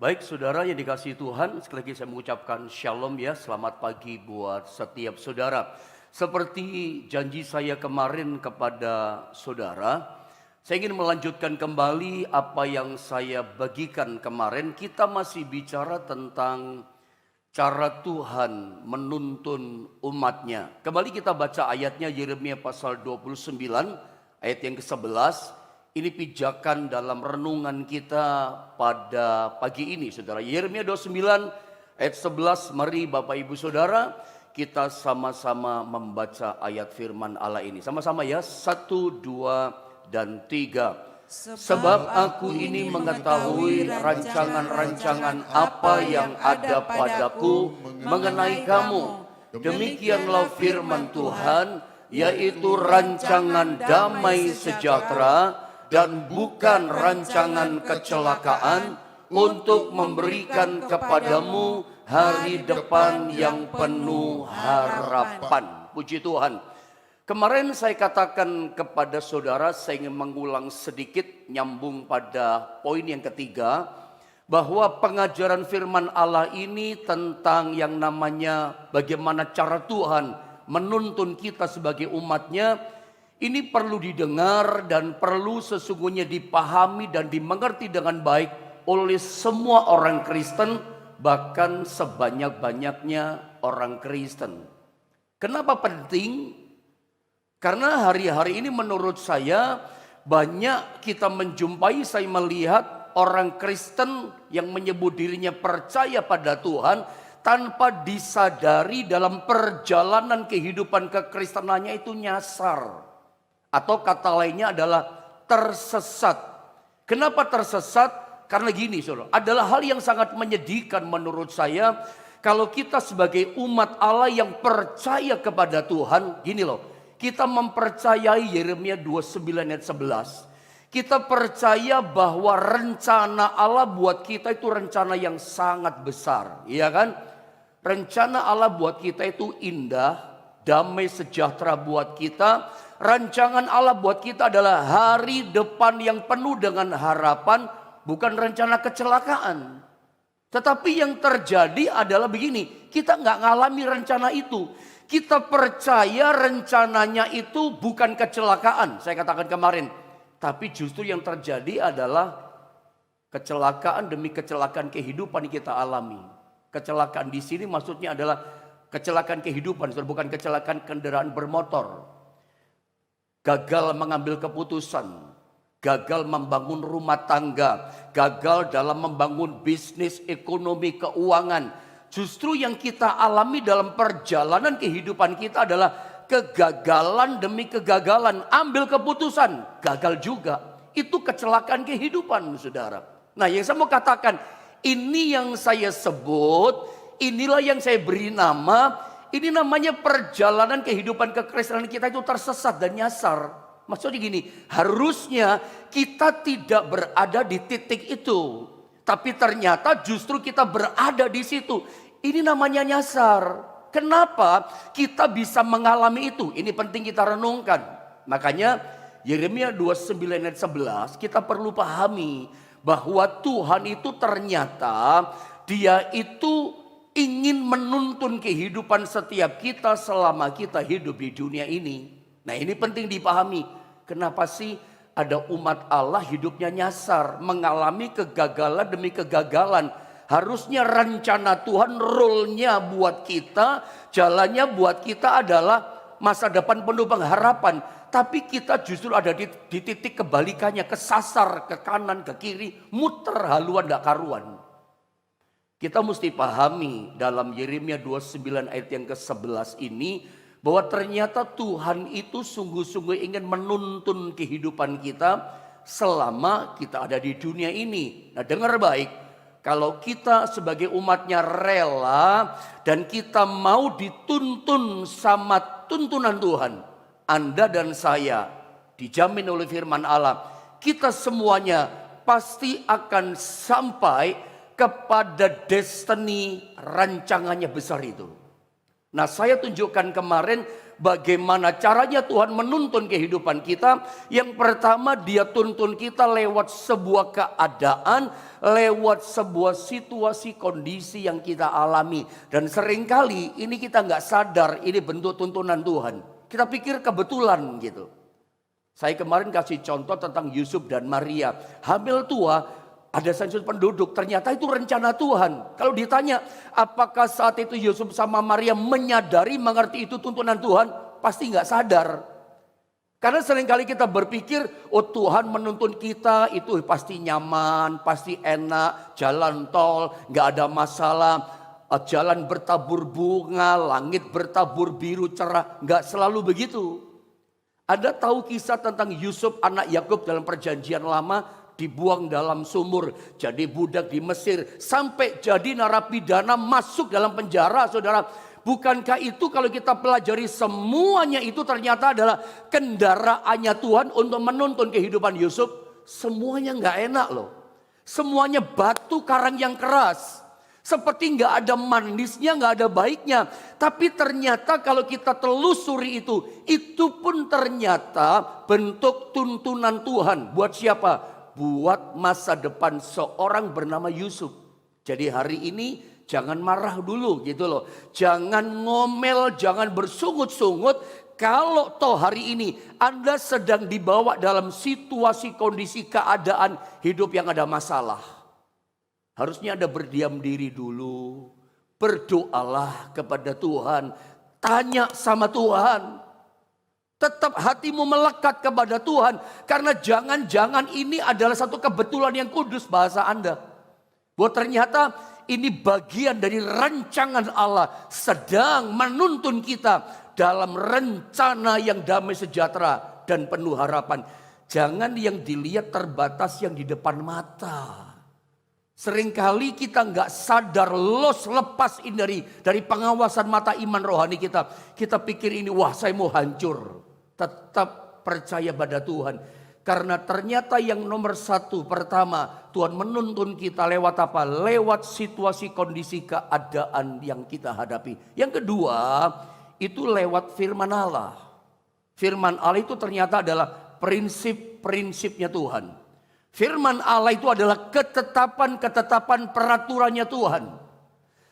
Baik saudara yang dikasihi Tuhan, sekali lagi saya mengucapkan shalom ya, selamat pagi buat setiap saudara. Seperti janji saya kemarin kepada saudara, saya ingin melanjutkan kembali apa yang saya bagikan kemarin. Kita masih bicara tentang cara Tuhan menuntun umatnya. Kembali kita baca ayatnya Yeremia pasal 29 ayat yang ke-11. Ini pijakan dalam renungan kita pada pagi ini saudara. Yeremia 29 ayat 11. Mari Bapak Ibu Saudara kita sama-sama membaca ayat firman Allah ini. Sama-sama ya, 1, 2, dan 3. Sebab aku ini mengetahui rancangan-rancangan apa yang ada padaku mengenai kamu. Demikianlah firman Tuhan, yaitu rancangan damai sejahtera dan bukan rancangan kecelakaan, untuk memberikan kepadamu hari depan yang penuh harapan. Puji Tuhan. Kemarin saya katakan kepada saudara, saya ingin mengulang sedikit nyambung pada poin yang ketiga, bahwa pengajaran firman Allah ini tentang yang namanya bagaimana cara Tuhan menuntun kita sebagai umatnya. Ini perlu didengar dan perlu sesungguhnya dipahami dan dimengerti dengan baik oleh semua orang Kristen, bahkan sebanyak-banyaknya orang Kristen. Kenapa penting? Karena hari-hari ini menurut saya banyak kita menjumpai, saya melihat orang Kristen yang menyebut dirinya percaya pada Tuhan tanpa disadari dalam perjalanan kehidupan kekristenannya itu nyasar. Atau kata lainnya adalah tersesat. Kenapa tersesat? Karena gini saudara, adalah hal yang sangat menyedihkan menurut saya. Kalau kita sebagai umat Allah yang percaya kepada Tuhan, gini loh. Kita mempercayai Yeremia 29 ayat 11. Kita percaya bahwa rencana Allah buat kita itu rencana yang sangat besar. Iya kan? Rencana Allah buat kita itu indah, damai sejahtera buat kita. Rancangan Allah buat kita adalah hari depan yang penuh dengan harapan, bukan rencana kecelakaan. Tetapi yang terjadi adalah begini, kita nggak ngalami rencana itu. Kita percaya rencananya itu bukan kecelakaan, saya katakan kemarin. Tapi justru yang terjadi adalah kecelakaan demi kecelakaan kehidupan yang kita alami. Kecelakaan di sini maksudnya adalah kecelakaan kehidupan, bukan kecelakaan kendaraan bermotor. Gagal mengambil keputusan, gagal membangun rumah tangga, gagal dalam membangun bisnis, ekonomi, keuangan. Justru yang kita alami dalam perjalanan kehidupan kita adalah kegagalan demi kegagalan. Ambil keputusan, gagal juga. Itu kecelakaan kehidupan saudara. Nah yang saya mau katakan, ini yang saya sebut, inilah yang saya beri nama. Ini namanya perjalanan kehidupan kekristenan kita itu tersesat dan nyasar. Maksudnya gini, harusnya kita tidak berada di titik itu. Tapi ternyata justru kita berada di situ. Ini namanya nyasar. Kenapa kita bisa mengalami itu? Ini penting kita renungkan. Makanya Yeremia 29 ayat 11 kita perlu pahami bahwa Tuhan itu ternyata Dia itu ingin menuntun kehidupan setiap kita selama kita hidup di dunia ini. Nah ini penting dipahami. Kenapa sih ada umat Allah hidupnya nyasar, mengalami kegagalan demi kegagalan. Harusnya rencana Tuhan, role-nya buat kita, jalannya buat kita adalah masa depan penuh pengharapan. Tapi kita justru ada di titik kebalikannya, kesasar ke kanan, ke kiri, muter haluan gak karuan. Kita mesti pahami dalam Yeremia 29 ayat yang ke-11 ini, bahwa ternyata Tuhan itu sungguh-sungguh ingin menuntun kehidupan kita selama kita ada di dunia ini. Nah dengar baik, kalau kita sebagai umatnya rela dan kita mau dituntun sama tuntunan Tuhan, Anda dan saya dijamin oleh firman Allah, kita semuanya pasti akan sampai kepada destiny rancangannya besar itu. Nah saya tunjukkan kemarin bagaimana caranya Tuhan menuntun kehidupan kita. Yang pertama, Dia tuntun kita lewat sebuah keadaan, lewat sebuah situasi kondisi yang kita alami. Dan seringkali ini kita nggak sadar ini bentuk tuntunan Tuhan. Kita pikir kebetulan gitu. Saya kemarin kasih contoh tentang Yusuf dan Maria. Hamil tua, ada sensus penduduk, ternyata itu rencana Tuhan. Kalau ditanya apakah saat itu Yusuf sama Maria menyadari, mengerti itu tuntunan Tuhan, pasti nggak sadar. Karena seringkali kita berpikir, oh Tuhan menuntun kita itu pasti nyaman, pasti enak, jalan tol, nggak ada masalah, jalan bertabur bunga, langit bertabur biru cerah, nggak selalu begitu. Anda tahu kisah tentang Yusuf anak Yakub dalam perjanjian lama, dibuang dalam sumur, jadi budak di Mesir, sampai jadi narapidana masuk dalam penjara, saudara. Bukankah itu kalau kita pelajari semuanya itu ternyata adalah kendaraannya Tuhan untuk menuntun kehidupan Yusuf? Semuanya nggak enak loh. Semuanya batu karang yang keras. Seperti nggak ada manisnya, nggak ada baiknya. Tapi ternyata kalau kita telusuri itu pun ternyata bentuk tuntunan Tuhan. Buat siapa? Buat masa depan seorang bernama Yusuf. Jadi hari ini jangan marah dulu gitu loh. Jangan ngomel, jangan bersungut-sungut. Kalau toh hari ini Anda sedang dibawa dalam situasi kondisi keadaan hidup yang ada masalah. Harusnya Anda berdiam diri dulu. Berdoalah kepada Tuhan. Tanya sama Tuhan. Tetap hatimu melekat kepada Tuhan. Karena jangan-jangan ini adalah satu kebetulan yang kudus bahasa Anda. Bahwa ternyata ini bagian dari rancangan Allah. Sedang menuntun kita dalam rencana yang damai sejahtera dan penuh harapan. Jangan yang dilihat terbatas yang di depan mata. Seringkali kita nggak sadar lepas ini dari pengawasan mata iman rohani kita. Kita pikir ini wah saya mau hancur. Tetap percaya pada Tuhan. Karena ternyata yang nomor satu pertama Tuhan menuntun kita lewat apa? Lewat situasi kondisi keadaan yang kita hadapi. Yang kedua itu lewat firman Allah. Firman Allah itu ternyata adalah prinsip-prinsipnya Tuhan. Firman Allah itu adalah ketetapan-ketetapan peraturannya Tuhan.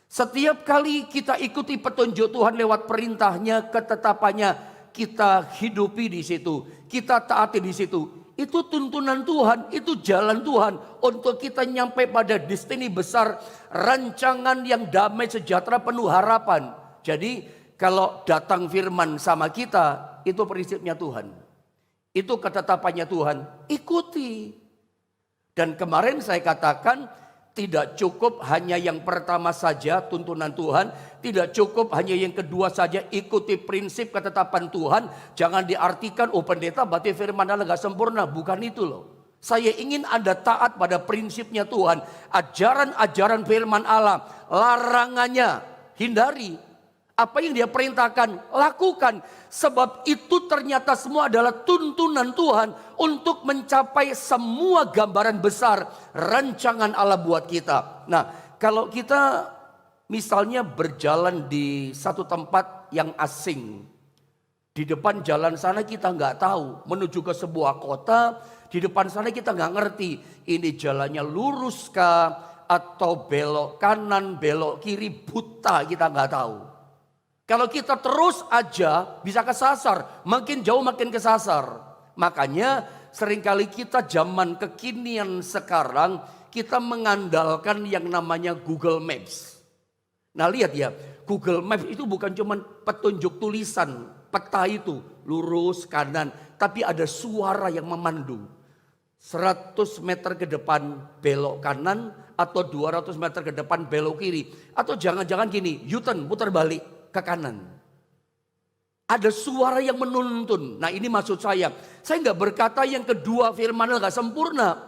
Setiap kali kita ikuti petunjuk Tuhan lewat perintahnya, ketetapannya, kita hidupi di situ, kita taati di situ. Itu tuntunan Tuhan, itu jalan Tuhan untuk kita nyampe pada destiny besar, rancangan yang damai sejahtera penuh harapan. Jadi kalau datang firman sama kita, itu prinsipnya Tuhan. Itu ketetapannya Tuhan, ikuti. Dan kemarin saya katakan tidak cukup hanya yang pertama saja tuntunan Tuhan. Tidak cukup hanya yang kedua saja ikuti prinsip ketetapan Tuhan. Jangan diartikan oh pendeta berarti firman Allah gak sempurna. Bukan itu loh. Saya ingin Anda taat pada prinsipnya Tuhan. Ajaran-ajaran firman Allah. Larangannya hindari. Apa yang dia perintahkan, lakukan. Sebab itu ternyata semua adalah tuntunan Tuhan untuk mencapai semua gambaran besar rancangan Allah buat kita. Nah, kalau kita misalnya berjalan di satu tempat yang asing. Di depan jalan sana kita nggak tahu. Menuju ke sebuah kota, di depan sana kita nggak ngerti. Ini jalannya lurus kah atau belok kanan, belok kiri, buta kita nggak tahu. Kalau kita terus aja bisa kesasar, makin jauh makin kesasar. Makanya seringkali kita zaman kekinian sekarang kita mengandalkan yang namanya Google Maps. Nah lihat ya, Google Maps itu bukan cuma petunjuk tulisan, peta itu lurus kanan. Tapi ada suara yang memandu. 100 meter ke depan belok kanan atau 200 meter ke depan belok kiri. Atau jangan-jangan gini, U-turn putar balik ke kanan. Ada suara yang menuntun. Nah ini maksud saya nggak berkata yang kedua firman Allah nggak sempurna.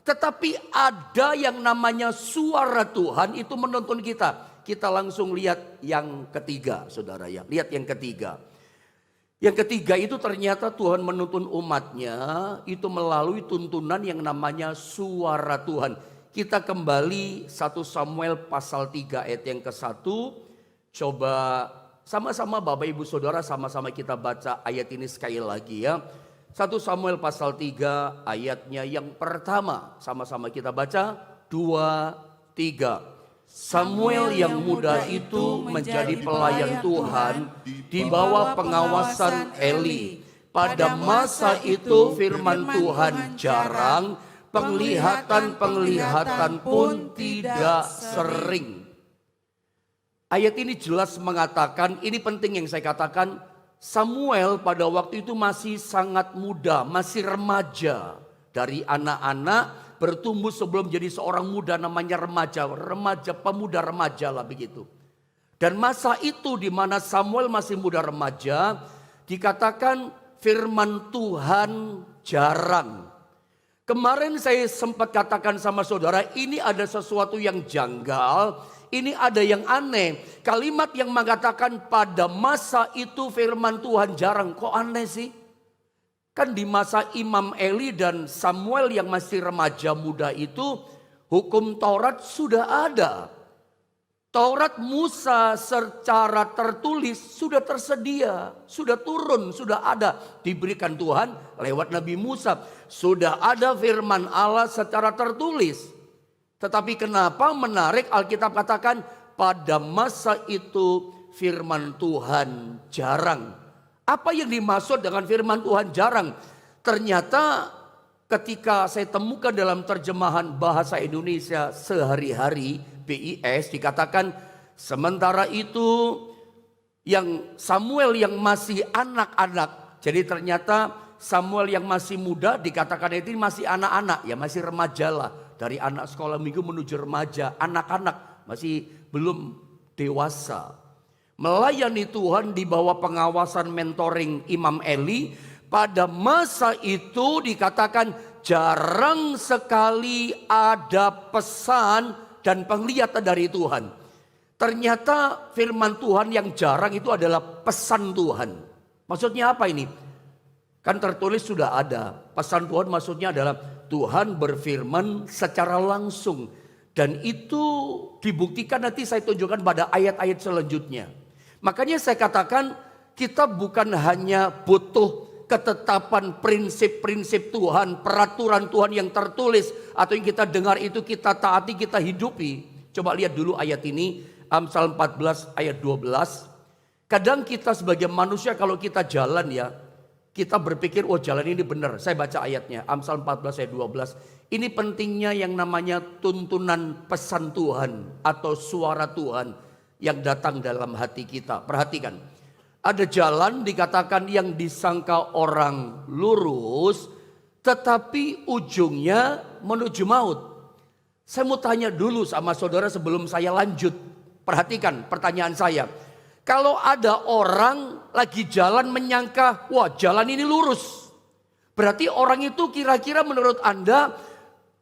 Tetapi ada yang namanya suara Tuhan itu menuntun kita. Kita langsung lihat yang ketiga saudara ya. Lihat yang ketiga. Yang ketiga itu ternyata Tuhan menuntun umatnya itu melalui tuntunan yang namanya suara Tuhan. Kita kembali 1 Samuel pasal 3 ayat yang ke-1. Coba sama-sama Bapak Ibu Saudara, sama-sama kita baca ayat ini sekali lagi ya. 1 Samuel pasal 3 ayatnya yang pertama. Sama-sama kita baca, 2, 3. Samuel yang muda itu menjadi pelayan Tuhan di bawah pengawasan Eli. Pada masa itu firman Tuhan jarang, penglihatan-penglihatan pun tidak sering. Ayat ini jelas mengatakan, ini penting yang saya katakan, Samuel pada waktu itu masih sangat muda, masih remaja. Dari anak-anak bertumbuh sebelum jadi seorang muda, namanya remaja, pemuda remaja lah begitu. Dan masa itu di mana Samuel masih muda remaja, dikatakan firman Tuhan jarang. Kemarin saya sempat katakan sama saudara, ini ada sesuatu yang janggal, ini ada yang aneh. Kalimat yang mengatakan pada masa itu firman Tuhan jarang, kok aneh sih? Kan di masa Imam Eli dan Samuel yang masih remaja muda itu, hukum Taurat sudah ada. Taurat Musa secara tertulis sudah tersedia, sudah turun, sudah ada. Diberikan Tuhan lewat Nabi Musa. Sudah ada firman Allah secara tertulis. Tetapi kenapa menarik Alkitab katakan pada masa itu firman Tuhan jarang. Apa yang dimaksud dengan firman Tuhan jarang? Ternyata ketika saya temukan dalam terjemahan bahasa Indonesia sehari-hari, BIS, dikatakan sementara itu yang Samuel yang masih anak-anak. Jadi ternyata Samuel yang masih muda dikatakan itu masih anak-anak, ya masih remaja lah. Dari anak sekolah minggu menuju remaja, anak-anak masih belum dewasa. Melayani Tuhan di bawah pengawasan mentoring Imam Eli. Pada masa itu dikatakan jarang sekali ada pesan dan penglihatan dari Tuhan. Ternyata firman Tuhan yang jarang itu adalah pesan Tuhan. Maksudnya apa ini? Kan tertulis sudah ada. Pesan Tuhan maksudnya adalah Tuhan berfirman secara langsung. Dan itu dibuktikan nanti saya tunjukkan pada ayat-ayat selanjutnya. Makanya saya katakan kita bukan hanya butuh ketetapan prinsip-prinsip Tuhan, peraturan Tuhan yang tertulis atau yang kita dengar itu kita taati, kita hidupi. Coba lihat dulu ayat ini, Amsal 14 ayat 12. Kadang kita sebagai manusia kalau kita jalan ya, kita berpikir oh jalan ini benar. Saya baca ayatnya, Amsal 14 ayat 12. Ini pentingnya yang namanya tuntunan pesan Tuhan atau suara Tuhan yang datang dalam hati kita. Perhatikan. Ada jalan dikatakan yang disangka orang lurus, tetapi ujungnya menuju maut. Saya mau tanya dulu sama saudara sebelum saya lanjut. Perhatikan pertanyaan saya. Kalau ada orang lagi jalan menyangka, wah jalan ini lurus. Berarti orang itu kira-kira menurut Anda,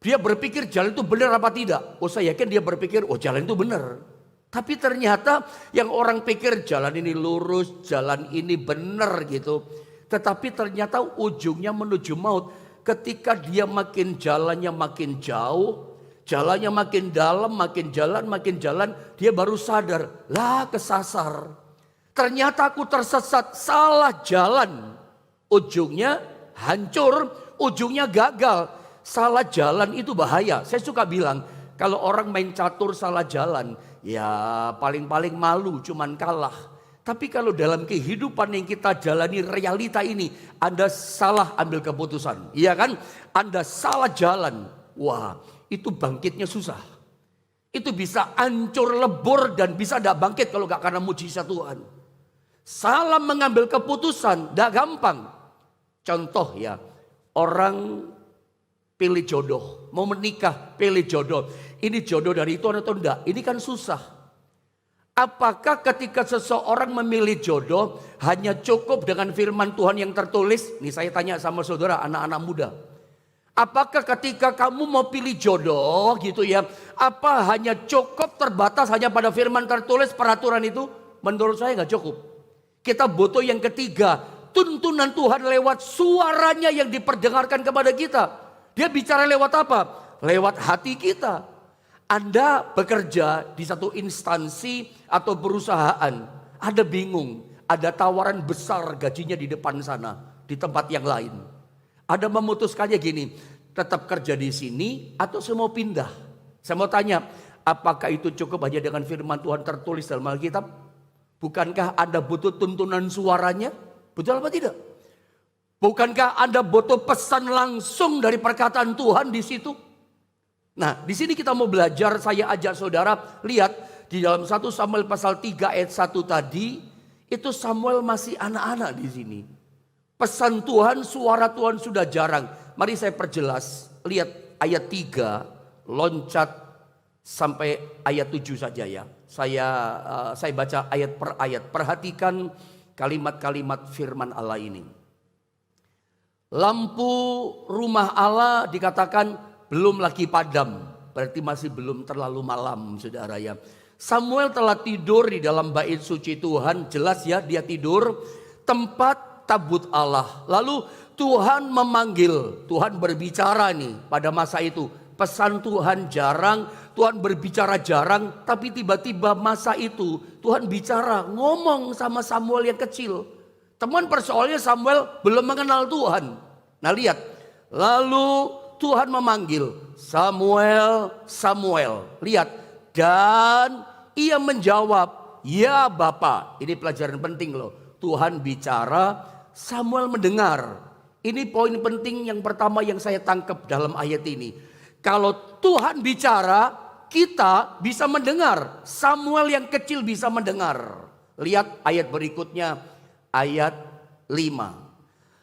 dia berpikir jalan itu benar apa tidak? Oh saya yakin dia berpikir, oh jalan itu benar. Tapi ternyata yang orang pikir jalan ini lurus, jalan ini benar gitu. Tetapi ternyata ujungnya menuju maut. Ketika dia makin jalannya makin jauh, jalannya makin dalam, makin jalan, dia baru sadar, lah kesasar. Ternyata aku tersesat, salah jalan. Ujungnya hancur, ujungnya gagal. Salah jalan itu bahaya. Saya suka bilang, kalau orang main catur salah jalan, ya paling-paling malu cuman kalah. Tapi kalau dalam kehidupan yang kita jalani realita ini, Anda salah ambil keputusan. Iya kan? Anda salah jalan. Wah itu bangkitnya susah. Itu bisa hancur lebur dan bisa tidak bangkit kalau gak karena mujizat Tuhan. Salah mengambil keputusan, tidak gampang. Contoh ya, orang pilih jodoh, mau menikah pilih jodoh. Ini jodoh dari Tuhan atau enggak? Ini kan susah. Apakah ketika seseorang memilih jodoh hanya cukup dengan firman Tuhan yang tertulis? Nih saya tanya sama saudara anak-anak muda. Apakah ketika kamu mau pilih jodoh gitu ya, apa hanya cukup terbatas hanya pada firman tertulis peraturan itu? Menurut saya nggak cukup. Kita butuh yang ketiga, tuntunan Tuhan lewat suaranya yang diperdengarkan kepada kita. Dia bicara lewat apa? Lewat hati kita. Anda bekerja di satu instansi atau perusahaan. ada bingung, ada tawaran besar gajinya di depan sana, di tempat yang lain. Ada memutuskannya gini, tetap kerja di sini atau saya mau pindah. Saya mau tanya, apakah itu cukup hanya dengan firman Tuhan tertulis dalam Alkitab? Bukankah Anda butuh tuntunan suaranya? Betul apa tidak? Bukankah Anda butuh pesan langsung dari perkataan Tuhan di situ? Nah, di sini kita mau belajar, saya ajak saudara lihat di dalam 1 Samuel pasal 3 ayat 1 tadi, itu Samuel masih anak-anak di sini. Pesan Tuhan, suara Tuhan sudah jarang. Mari saya perjelas, lihat ayat 3, loncat sampai ayat 7 saja ya. Saya baca ayat per ayat. Perhatikan kalimat-kalimat firman Allah ini. Lampu rumah Allah dikatakan belum lagi padam. Berarti masih belum terlalu malam, saudara ya. Samuel telah tidur di dalam bait suci Tuhan. Jelas ya, dia tidur. Tempat tabut Allah. Lalu Tuhan memanggil. Tuhan berbicara nih pada masa itu. Pesan Tuhan jarang. Tuhan berbicara jarang. Tapi tiba-tiba masa itu Tuhan bicara. Ngomong sama Samuel yang kecil. Teman persoalannya Samuel belum mengenal Tuhan. Nah lihat. Lalu Tuhan memanggil Samuel, Samuel. Lihat. Dan ia menjawab, ya Bapa. Ini pelajaran penting loh. Tuhan bicara, Samuel mendengar. Ini poin penting yang pertama yang saya tangkap dalam ayat ini. Kalau Tuhan bicara, kita bisa mendengar. Samuel yang kecil bisa mendengar. Lihat ayat berikutnya, ayat 5.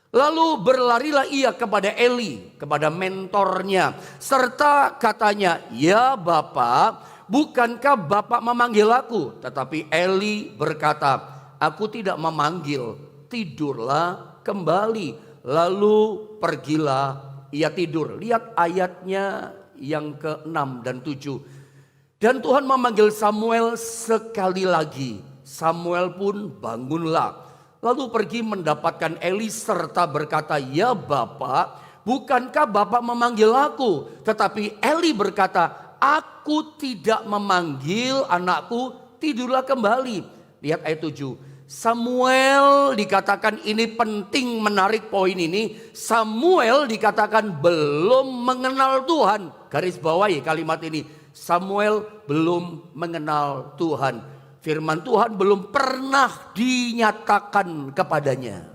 Lalu berlarilah ia kepada Eli, kepada mentornya. Serta katanya, ya Bapa, bukankah Bapak memanggil aku? Tetapi Eli berkata, aku tidak memanggil, tidurlah kembali. Lalu pergilah ia tidur. Lihat ayatnya yang ke-6 dan 7. Dan Tuhan memanggil Samuel sekali lagi. Samuel pun bangunlah. Lalu pergi mendapatkan Eli serta berkata, ya Bapak, bukankah Bapak memanggil aku? Tetapi Eli berkata, aku tidak memanggil anakku, tidurlah kembali. Lihat ayat 7. Samuel dikatakan, ini penting menarik poin ini. Samuel dikatakan belum mengenal Tuhan. Garis bawahi kalimat ini. Samuel belum mengenal Tuhan. Firman Tuhan belum pernah dinyatakan kepadanya.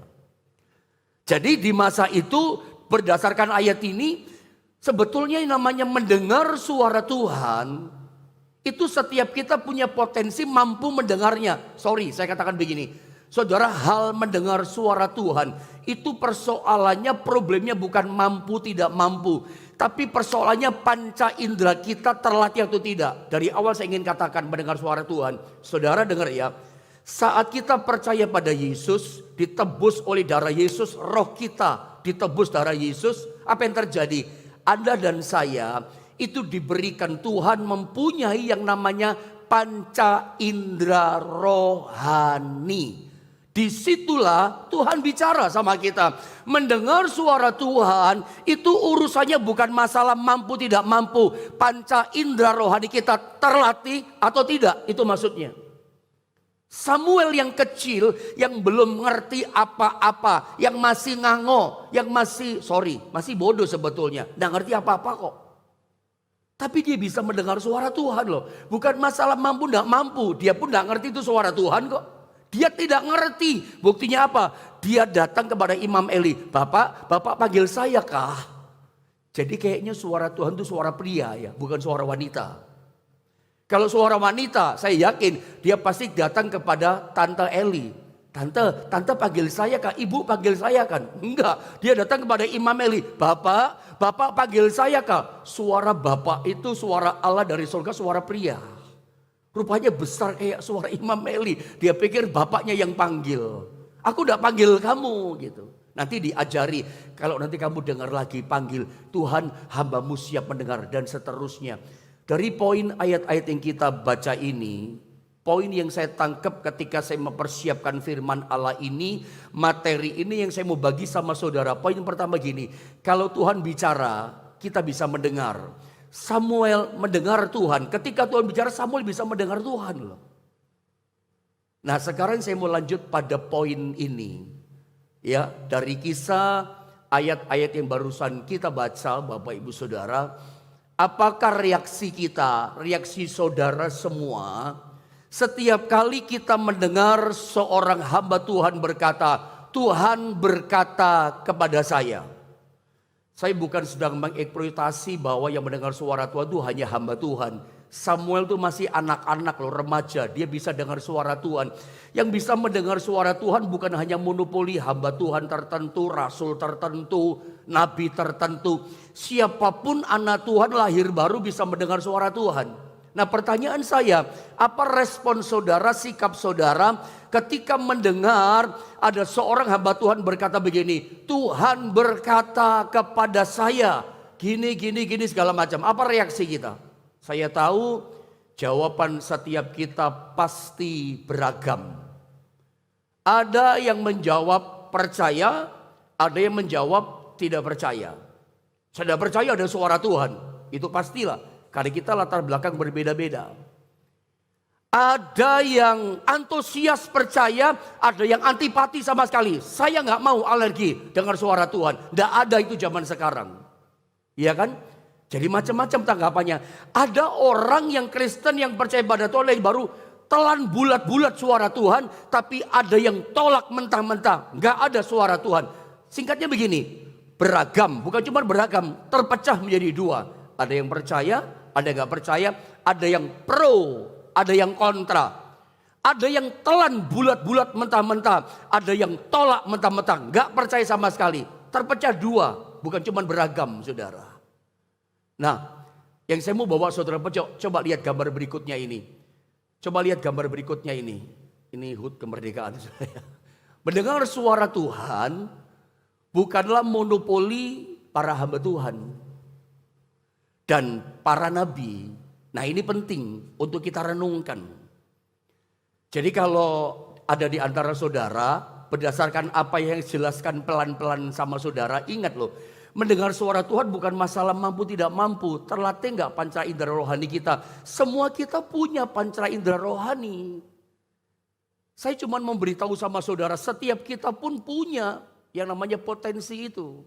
Jadi di masa itu berdasarkan ayat ini, sebetulnya yang namanya mendengar suara Tuhan, itu setiap kita punya potensi mampu mendengarnya. Sorry, saya katakan begini. Saudara, hal mendengar suara Tuhan itu persoalannya, problemnya bukan mampu tidak mampu. Tapi persoalannya panca indera kita terlatih atau tidak. Dari awal saya ingin katakan mendengar suara Tuhan. Saudara dengar ya. Saat kita percaya pada Yesus, ditebus oleh darah Yesus, roh kita ditebus darah Yesus. Apa yang terjadi? Anda dan saya itu diberikan Tuhan mempunyai yang namanya panca indera rohani. Disitulah Tuhan bicara sama kita. Mendengar suara Tuhan itu urusannya bukan masalah mampu tidak mampu. Panca indera rohani kita terlatih atau tidak, itu maksudnya. Samuel yang kecil, yang belum ngerti apa-apa, yang masih ngango, yang masih bodoh sebetulnya. Nggak ngerti apa-apa kok. Tapi dia bisa mendengar suara Tuhan loh. Bukan masalah mampu nggak mampu, dia pun nggak ngerti itu suara Tuhan kok. Dia tidak ngerti. Buktinya apa? Dia datang kepada Imam Eli. Bapak panggil saya kah? Jadi kayaknya suara Tuhan itu suara pria ya, bukan suara wanita. Kalau suara wanita, saya yakin dia pasti datang kepada Tante Eli. Tante panggil saya kah? Ibu panggil saya kan? Enggak, dia datang kepada Imam Eli. Bapak panggil saya kah? Suara Bapak itu suara Allah dari surga, suara pria. Rupanya besar kayak suara Imam Eli. Dia pikir bapaknya yang panggil. Aku udah panggil kamu gitu. Nanti diajari. Kalau nanti kamu dengar lagi panggil. Tuhan, hambamu siap mendengar dan seterusnya. Dari poin ayat-ayat yang kita baca ini. Poin yang saya tangkap ketika saya mempersiapkan firman Allah ini. Materi ini yang saya mau bagi sama saudara. Poin yang pertama gini. Kalau Tuhan bicara, kita bisa mendengar. Samuel mendengar Tuhan. Ketika Tuhan bicara, Samuel bisa mendengar Tuhan loh. Nah, sekarang saya mau lanjut pada poin ini. Ya, dari kisah ayat-ayat yang barusan kita baca, Bapak Ibu Saudara, apakah reaksi kita, reaksi saudara semua, setiap kali kita mendengar seorang hamba Tuhan berkata, Tuhan berkata kepada saya. Saya bukan sedang mengeksploitasi bahwa yang mendengar suara Tuhan itu hanya hamba Tuhan. Samuel itu masih anak-anak loh, remaja. Dia bisa dengar suara Tuhan. Yang bisa mendengar suara Tuhan bukan hanya monopoli hamba Tuhan tertentu, rasul tertentu, nabi tertentu. Siapapun anak Tuhan lahir baru bisa mendengar suara Tuhan. Nah, pertanyaan saya, apa respon saudara, sikap saudara ketika mendengar ada seorang hamba Tuhan berkata begini, Tuhan berkata kepada saya, gini segala macam. Apa reaksi kita? Saya tahu jawaban setiap kita pasti beragam. Ada yang menjawab percaya, ada yang menjawab tidak percaya. Saya tidak percaya ada suara Tuhan, itu pastilah. Karena kita latar belakang berbeda-beda. Ada yang antusias percaya, ada yang antipati sama sekali. Saya nggak mau alergi dengar suara Tuhan. Tidak ada itu zaman sekarang. Iya kan? Jadi macam-macam tanggapannya. Ada orang yang Kristen yang percaya pada Tuhan yang baru telan bulat-bulat suara Tuhan. Tapi ada yang tolak mentah-mentah. Nggak ada suara Tuhan. Singkatnya begini. Beragam, bukan cuma beragam. Terpecah menjadi dua. Ada yang percaya, ada yang nggak percaya. Ada yang pro, ada yang kontra. Ada yang telan bulat-bulat mentah-mentah. Ada yang tolak mentah-mentah. Nggak percaya sama sekali. Terpecah dua, bukan cuma beragam, saudara. Nah, yang saya mau bawa saudara coba lihat gambar berikutnya ini. Coba lihat gambar berikutnya ini. Ini HUT kemerdekaan. Mendengar suara Tuhan bukanlah monopoli para hamba Tuhan dan para nabi. Nah, ini penting untuk kita renungkan. Jadi kalau ada di antara saudara, berdasarkan apa yang dijelaskan pelan-pelan sama saudara, ingat loh. Mendengar suara Tuhan bukan masalah mampu tidak mampu. Terlatih nggak panca indera rohani kita? Semua kita punya panca indera rohani. Saya cuma memberitahu sama saudara, setiap kita pun punya yang namanya potensi itu.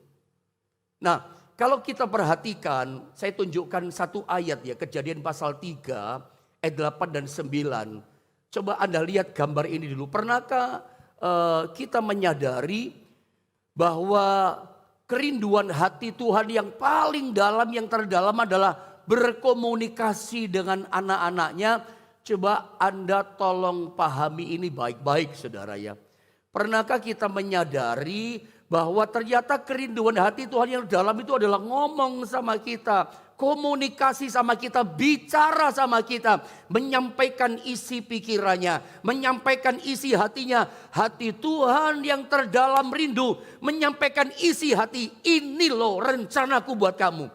Nah, kalau kita perhatikan, saya tunjukkan satu ayat ya, Kejadian pasal 3 ayat 8 dan 9. Coba Anda lihat gambar ini dulu. Pernahkah kita menyadari bahwa kerinduan hati Tuhan yang paling dalam, yang terdalam adalah berkomunikasi dengan anak-anaknya? Coba Anda tolong pahami ini baik-baik, saudara ya. Pernahkah kita menyadari bahwa ternyata kerinduan hati Tuhan yang dalam itu adalah ngomong sama kita, komunikasi sama kita, bicara sama kita, menyampaikan isi pikirannya, menyampaikan isi hatinya. Hati Tuhan yang terdalam rindu menyampaikan isi hati, ini loh rencanaku buat kamu.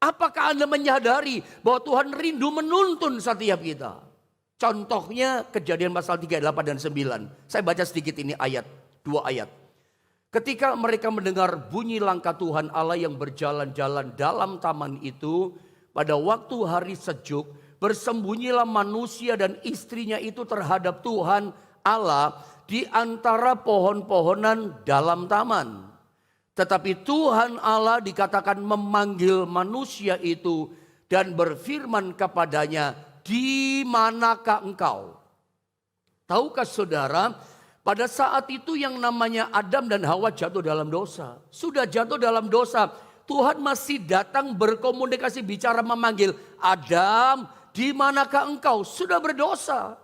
Apakah Anda menyadari bahwa Tuhan rindu menuntun setiap kita? Contohnya Kejadian pasal 3, 8 dan 9. Saya baca sedikit ini ayat, 2 ayat. Ketika mereka mendengar bunyi langkah Tuhan Allah yang berjalan-jalan dalam taman itu, pada waktu hari sejuk, bersembunyilah manusia dan istrinya itu terhadap Tuhan Allah di antara pohon-pohonan dalam taman. Tetapi Tuhan Allah dikatakan memanggil manusia itu dan berfirman kepadanya, di manakah engkau? Tahukah saudara, pada saat itu yang namanya Adam dan Hawa jatuh dalam dosa. Sudah jatuh dalam dosa, Tuhan masih datang berkomunikasi, bicara, memanggil. Adam, di manakah engkau? Sudah berdosa.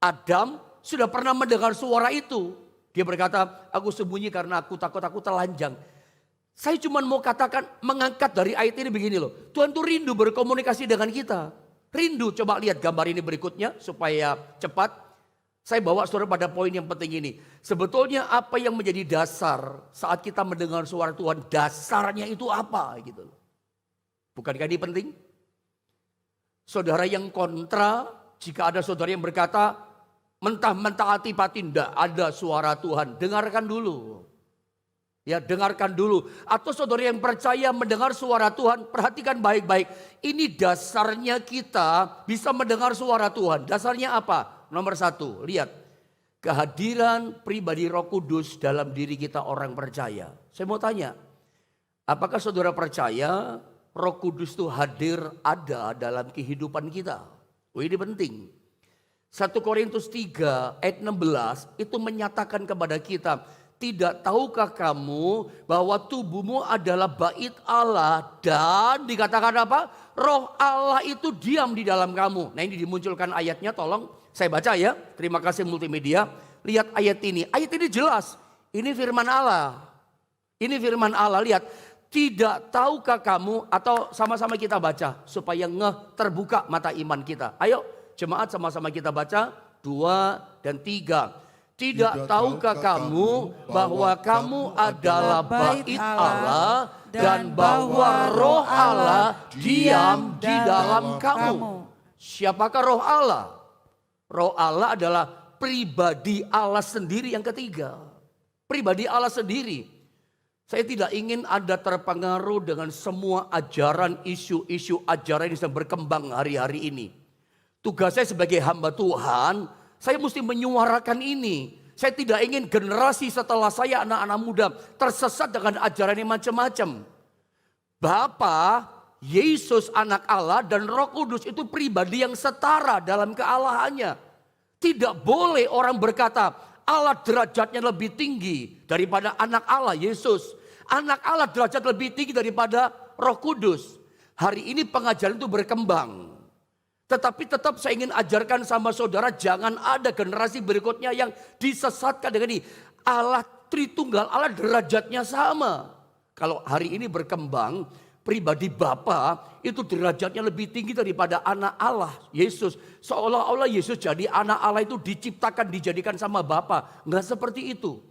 Adam sudah pernah mendengar suara itu. Dia berkata, aku sembunyi karena aku takut, aku telanjang. Saya cuma mau katakan, mengangkat dari ayat ini begini loh. Tuhan tuh rindu berkomunikasi dengan kita. Rindu, coba lihat gambar ini berikutnya supaya cepat. Saya bawa saudara pada poin yang penting ini. Sebetulnya apa yang menjadi dasar saat kita mendengar suara Tuhan, dasarnya itu apa gitu. Bukankah ini penting? Saudara yang kontra, jika ada saudara yang berkata, mentah-mentah hati-hati, tidak ada suara Tuhan. Dengarkan dulu. Ya, dengarkan dulu. Atau saudara yang percaya mendengar suara Tuhan, perhatikan baik-baik. Ini dasarnya kita bisa mendengar suara Tuhan. Dasarnya apa? nomor satu, lihat. Kehadiran pribadi Roh Kudus dalam diri kita orang percaya. Saya mau tanya, apakah saudara percaya Roh Kudus itu hadir ada dalam kehidupan kita? Oh, ini penting. 1 Korintus 3 ayat 16 itu menyatakan kepada kita, tidak tahukah kamu bahwa tubuhmu adalah bait Allah dan dikatakan apa? Roh Allah itu diam di dalam kamu. Nah, ini dimunculkan ayatnya, tolong saya baca ya. Terima kasih multimedia. Lihat ayat ini. Ayat ini jelas. Ini firman Allah. Ini firman Allah. Lihat. Tidak tahukah kamu, atau sama-sama kita baca supaya terbuka mata iman kita. Ayo jemaat sama-sama kita baca. 2 dan 3. Tidak tahukah kamu bahwa kamu adalah bait Allah dan bahwa Roh Allah diam di dalam kamu. Siapakah Roh Allah? Roh Allah adalah pribadi Allah sendiri yang ketiga. Pribadi Allah sendiri. Saya tidak ingin Anda terpengaruh dengan semua ajaran, isu-isu ajaran yang sedang berkembang hari-hari ini. Tugas saya sebagai hamba Tuhan, saya mesti menyuarakan ini. Saya tidak ingin generasi setelah saya, anak-anak muda, tersesat dengan ajaran yang macam-macam. Bapa, Yesus anak Allah dan Roh Kudus itu pribadi yang setara dalam kealahannya. Tidak boleh orang berkata Allah derajatnya lebih tinggi daripada anak Allah Yesus. Anak Allah derajat lebih tinggi daripada Roh Kudus. Hari ini pengajaran itu berkembang. Tetapi tetap saya ingin ajarkan sama saudara, jangan ada generasi berikutnya yang disesatkan dengan ini. Allah Tritunggal, Allah derajatnya sama. Kalau hari ini berkembang, pribadi Bapa itu derajatnya lebih tinggi daripada anak Allah, Yesus. Seolah-olah Yesus jadi anak Allah itu diciptakan, dijadikan sama Bapa. Enggak seperti itu.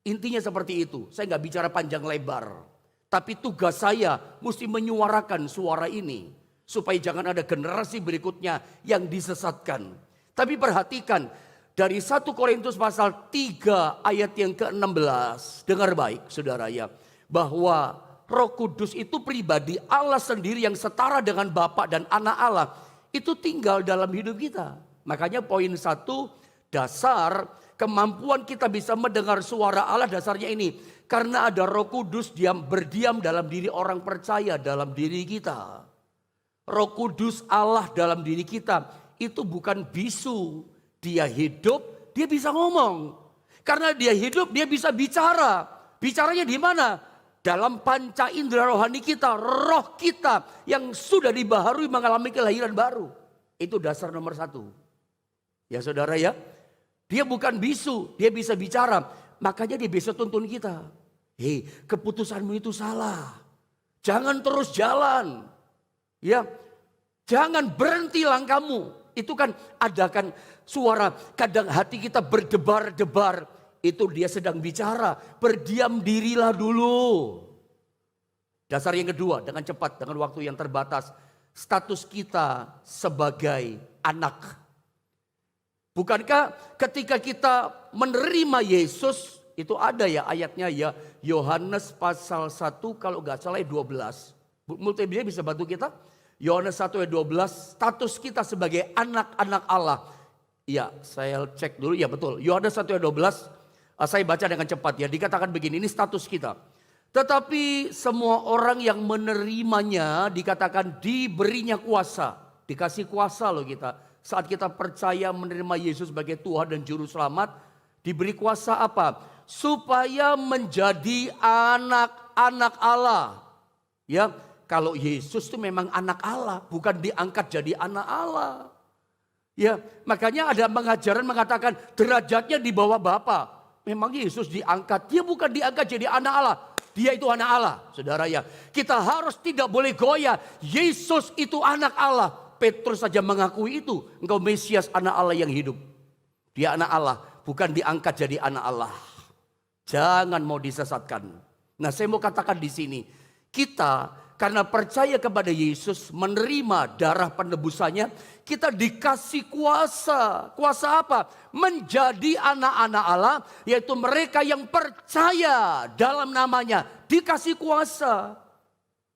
Intinya seperti itu. Saya enggak bicara panjang lebar. Tapi tugas saya mesti menyuarakan suara ini. Supaya jangan ada generasi berikutnya yang disesatkan. Tapi perhatikan, dari 1 Korintus pasal 3 ayat yang ke-16. Dengar baik saudara ya. Bahwa Roh Kudus itu pribadi Allah sendiri yang setara dengan Bapa dan anak Allah. Itu tinggal dalam hidup kita. Makanya poin 1, dasar kemampuan kita bisa mendengar suara Allah dasarnya ini. Karena ada Roh Kudus berdiam dalam diri orang percaya, dalam diri kita. Roh Kudus Allah dalam diri kita itu bukan bisu. Dia hidup, dia bisa ngomong. Karena dia hidup, dia bisa bicara. Bicaranya di mana? Dalam panca indera rohani kita, roh kita yang sudah dibaharui mengalami kelahiran baru. Itu dasar nomor 1. Ya saudara ya, dia bukan bisu, dia bisa bicara. Makanya dia bisa tuntun kita. Hei, keputusanmu itu salah. Jangan terus jalan. Ya, jangan berhenti langkahmu. Itu kan ada kan suara, kadang hati kita berdebar-debar. Itu dia sedang bicara, berdiam dirilah dulu. Dasar yang kedua, dengan cepat, dengan waktu yang terbatas. Status kita sebagai anak. Bukankah ketika kita menerima Yesus, itu ada ya ayatnya ya. Yohanes pasal 1 kalau nggak salah 12. Multimedia bisa bantu kita. Yohanes 1 ayat 12, status kita sebagai anak-anak Allah. Ya, saya cek dulu, ya betul. Yohanes 1 ayat 12, saya baca dengan cepat ya. Dikatakan begini, ini status kita. Tetapi semua orang yang menerimanya dikatakan diberinya kuasa. Dikasih kuasa loh kita. Saat kita percaya menerima Yesus sebagai Tuhan dan Juru Selamat, diberi kuasa apa? Supaya menjadi anak-anak Allah. Ya, kalau Yesus itu memang anak Allah, bukan diangkat jadi anak Allah. Ya, makanya ada pengajaran mengatakan derajatnya di bawah Bapa. Memang Yesus diangkat, dia bukan diangkat jadi anak Allah. Dia itu anak Allah, saudara ya. Kita harus tidak boleh goyah. Yesus itu anak Allah. Petrus saja mengakui itu. Engkau Mesias, anak Allah yang hidup. Dia anak Allah, bukan diangkat jadi anak Allah. Jangan mau disesatkan. Nah, saya mau katakan di sini, kita karena percaya kepada Yesus, menerima darah penebusannya, kita dikasih kuasa. Kuasa apa? Menjadi anak-anak Allah, yaitu mereka yang percaya dalam namanya, dikasih kuasa.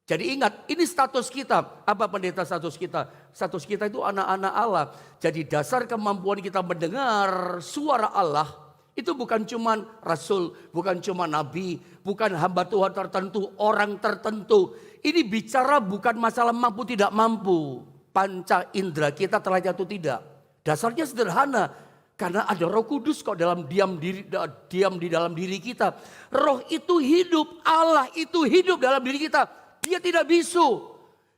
Jadi ingat, ini status kita. Apa pendeta status kita? Status kita itu anak-anak Allah. Jadi dasar kemampuan kita mendengar suara Allah, itu bukan cuma rasul, bukan cuma nabi, bukan hamba Tuhan tertentu, orang tertentu. Ini bicara bukan masalah mampu tidak mampu. Panca indera kita terlatih atau tidak. Dasarnya sederhana. Karena ada Roh Kudus kok diam di dalam diri kita. Roh itu hidup, Allah itu hidup dalam diri kita. Dia tidak bisu.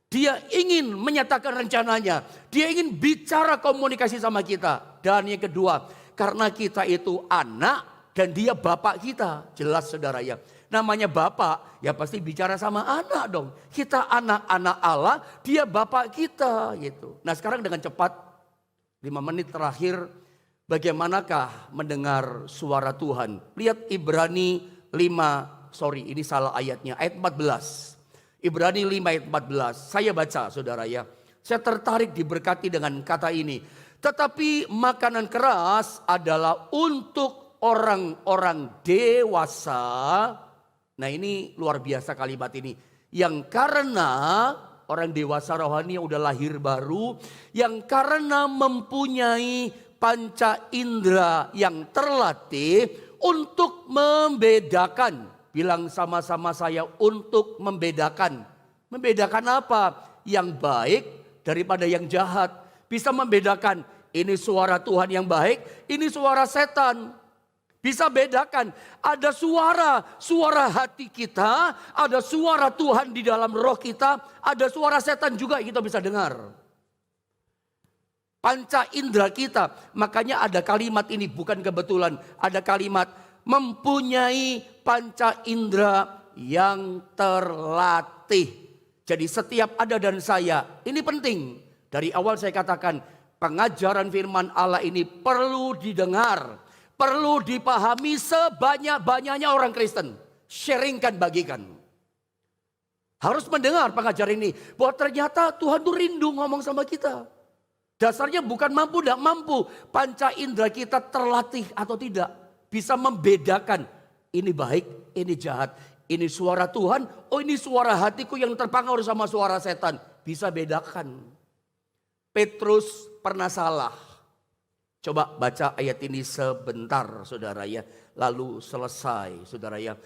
Dia ingin menyatakan rencananya. Dia ingin bicara komunikasi sama kita. Dan yang kedua, karena kita itu anak dan dia bapak kita. Jelas saudara ya. Namanya bapak, ya pasti bicara sama anak dong. Kita anak-anak Allah, dia bapak kita gitu. Nah sekarang dengan cepat, 5 menit terakhir, bagaimanakah mendengar suara Tuhan? Lihat Ibrani 5, ini salah ayatnya, ayat 14. Ibrani 5 ayat 14. Saya baca saudara ya. Saya tertarik diberkati dengan kata ini. Tetapi makanan keras adalah untuk orang-orang dewasa. Nah ini luar biasa kalimat ini. Yang karena orang dewasa rohani yang udah lahir baru. Yang karena mempunyai panca indera yang terlatih untuk membedakan. Bilang sama-sama saya, untuk membedakan. Membedakan apa? Yang baik daripada yang jahat. Bisa membedakan, ini suara Tuhan yang baik, ini suara setan. Bisa bedakan, ada suara hati kita, ada suara Tuhan di dalam roh kita, ada suara setan juga yang kita bisa dengar. Panca indera kita, makanya ada kalimat ini, bukan kebetulan. Ada kalimat, mempunyai panca indera yang terlatih. Jadi setiap ada dan saya, ini penting. Dari awal saya katakan, pengajaran firman Allah ini perlu didengar, perlu dipahami sebanyak-banyaknya orang Kristen. Sharingkan, bagikan. Harus mendengar pengajaran ini, bahwa ternyata Tuhan tuh rindu ngomong sama kita. Dasarnya bukan mampu tidak mampu, panca indera kita terlatih atau tidak. Bisa membedakan, ini baik, ini jahat. Ini suara Tuhan, oh ini suara hatiku yang terpengaruh sama suara setan. Bisa bedakan. Petrus pernah salah. Coba baca ayat ini sebentar saudara ya. Lalu selesai saudara ya.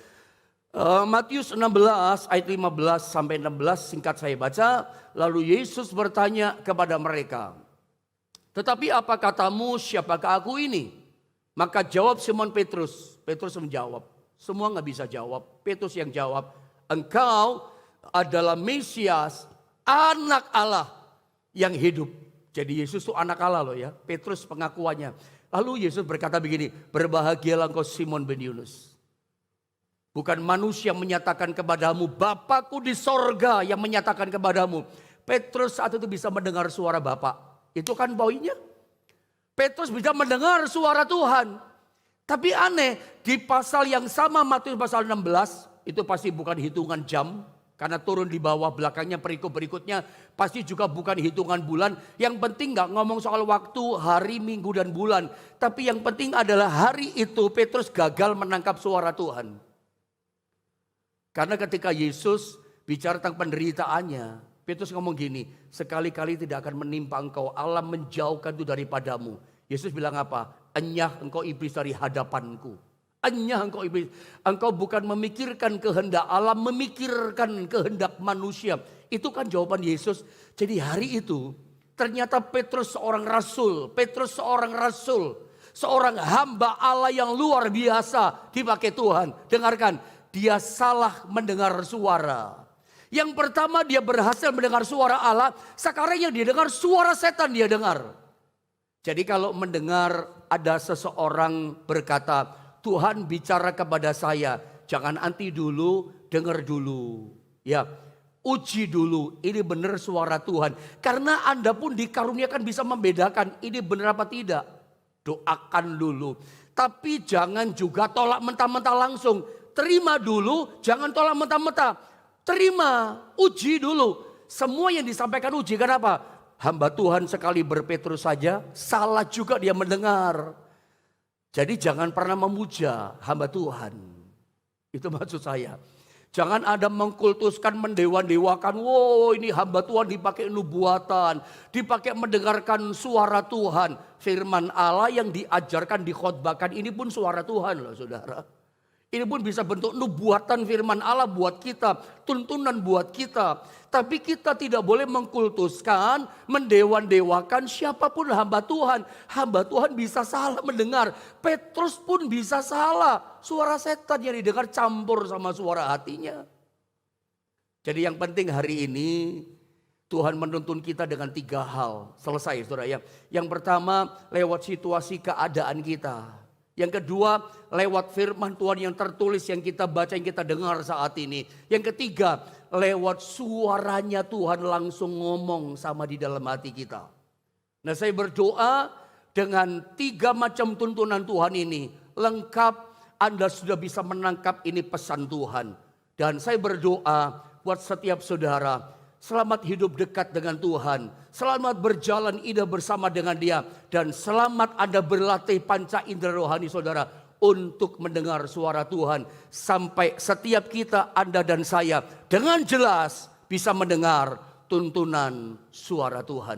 Matius 16 ayat 15 sampai 16 singkat saya baca. Lalu Yesus bertanya kepada mereka. Tetapi apa katamu, siapakah aku ini? Maka jawab Simon Petrus. Petrus menjawab. Semua nggak bisa jawab. Petrus yang jawab. Engkau adalah Mesias, anak Allah yang hidup. Jadi Yesus itu anak Allah loh ya. Petrus pengakuannya. Lalu Yesus berkata begini. Berbahagialah engkau Simon bin Yunus. Bukan manusia menyatakan kepadamu. Bapakku di sorga yang menyatakan kepadamu. Petrus saat itu bisa mendengar suara Bapak. Itu kan poinnya. Petrus bisa mendengar suara Tuhan. Tapi aneh, di pasal yang sama Matius pasal 16, itu pasti bukan hitungan jam. Karena turun di bawah belakangnya perikop berikutnya, pasti juga bukan hitungan bulan. Yang penting gak ngomong soal waktu, hari, minggu, dan bulan. Tapi yang penting adalah hari itu Petrus gagal menangkap suara Tuhan. Karena ketika Yesus bicara tentang penderitaannya, Petrus ngomong gini, sekali-kali tidak akan menimpa engkau, Allah menjauhkan itu daripadamu. Yesus bilang apa? Enyah engkau iblis dari hadapanku. Enyah engkau iblis. Engkau bukan memikirkan kehendak Allah, memikirkan kehendak manusia. Itu kan jawaban Yesus. Jadi hari itu ternyata Petrus seorang rasul. Petrus seorang rasul. Seorang hamba Allah yang luar biasa dipakai Tuhan. Dengarkan, dia salah mendengar suara. Yang pertama dia berhasil mendengar suara Allah. Sekarang yang dia dengar suara setan dia dengar. Jadi kalau mendengar ada seseorang berkata, Tuhan bicara kepada saya. Jangan anti dulu, dengar dulu. Ya, uji dulu, ini benar suara Tuhan. Karena Anda pun dikaruniakan bisa membedakan ini benar apa tidak. Doakan dulu. Tapi jangan juga tolak mentah-mentah langsung. Terima dulu, jangan tolak mentah-mentah. Terima, uji dulu. Semua yang disampaikan uji, kenapa? Hamba Tuhan sekali berpetrus saja, salah juga dia mendengar. Jadi jangan pernah memuja hamba Tuhan. Itu maksud saya. Jangan Anda mengkultuskan, mendewa-dewakan. Wow, ini hamba Tuhan dipakai nubuatan, dipakai mendengarkan suara Tuhan. Firman Allah yang diajarkan, dikhotbahkan, ini pun suara Tuhan loh saudara. Ini pun bisa bentuk nubuatan firman Allah buat kita, tuntunan buat kita. Tapi kita tidak boleh mengkultuskan, mendewa-dewakan siapapun hamba Tuhan. Hamba Tuhan bisa salah mendengar. Petrus pun bisa salah. Suara setan yang didengar campur sama suara hatinya. Jadi yang penting hari ini Tuhan menuntun kita dengan 3 hal. Selesai saudara ya. Yang pertama lewat situasi keadaan kita. Yang kedua lewat firman Tuhan yang tertulis yang kita baca, yang kita dengar saat ini. Yang ketiga lewat suaranya Tuhan langsung ngomong sama di dalam hati kita. Nah saya berdoa dengan 3 macam tuntunan Tuhan ini lengkap, Anda sudah bisa menangkap ini pesan Tuhan. Dan saya berdoa buat setiap saudara, selamat hidup dekat dengan Tuhan. Selamat berjalan indah bersama dengan Dia. Dan selamat Anda berlatih panca indera rohani saudara untuk mendengar suara Tuhan. Sampai setiap kita, Anda dan saya dengan jelas bisa mendengar tuntunan suara Tuhan.